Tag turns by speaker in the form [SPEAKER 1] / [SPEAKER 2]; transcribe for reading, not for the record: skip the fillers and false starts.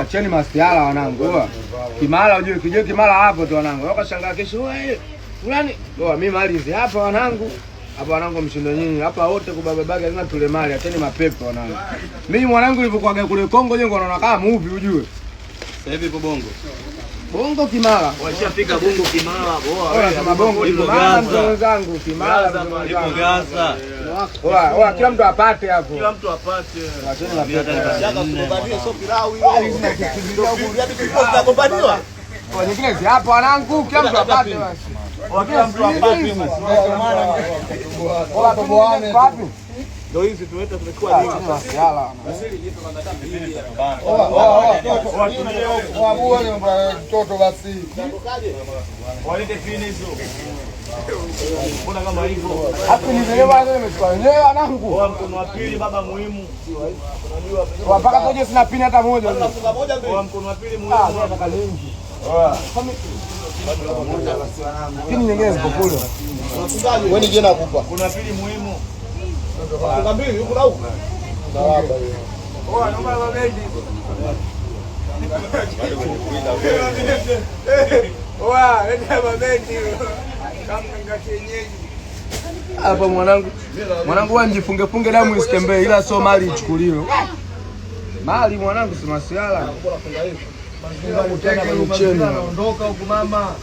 [SPEAKER 1] acheni masiala wanangu. Kimara ujue kijue Kimara hapo tu wanangu. Wakashangaa kesho wewe. Fulani. Mimi malizi hapa wanangu. Hapa wanangu mshindo nyinyi. Hapa wote kubababage lazima tule mali. Acheni mapepo wanangu. Mimi mwanangu nilipokuwa kule Kongo jengo naona kama movie ujue.
[SPEAKER 2] Sasa hivi ipo Bongo.
[SPEAKER 1] Bongo Kimara.
[SPEAKER 2] Washafika Bongo Kimara.
[SPEAKER 1] Kama Bongo Kimara mzee zangu Kimara
[SPEAKER 2] ipo Gaza.
[SPEAKER 1] Kila mtu apate hapo.
[SPEAKER 2] Kila mtu apate.
[SPEAKER 1] Acheni mapepo.
[SPEAKER 2] Shaka kugombania sio pilau hilo. Hadi kuposta gombaniwa.
[SPEAKER 1] Kwa nyingine si hapo wanangu kila mtu apate basi.
[SPEAKER 2] Kila mtu apate basi.
[SPEAKER 1] Wala tuboane wapi?
[SPEAKER 2] Ndio hizi tunaita tumechukua nini?
[SPEAKER 1] Masiala. Wabuone mtoto basi.
[SPEAKER 2] Walete fini hizo. Mbona kama hivyo?
[SPEAKER 1] Hapo ni vile wale nimechukua wenyewe wanangu.
[SPEAKER 2] Kwa mkono wa pili baba muhimu.
[SPEAKER 1] Unajua mpaka toje sina pini hata moja.
[SPEAKER 2] Funga moja mbili. Kwa mkono wa pili muhimu.
[SPEAKER 1] Nataka nyingi. Pini nyingine ziko kule.
[SPEAKER 2] Wewe ni je nakupa? Kuna pili muhimu. Funga mbili huko na huko.
[SPEAKER 1] Naomba mabendi. Leta mabendi. Kama ngakienyeji. Hapa mwanangu wanjifunge funge damu isitembee ila sio mali ichukuliwe. Mali mwanangu si masiala. Anaondoka huko mama.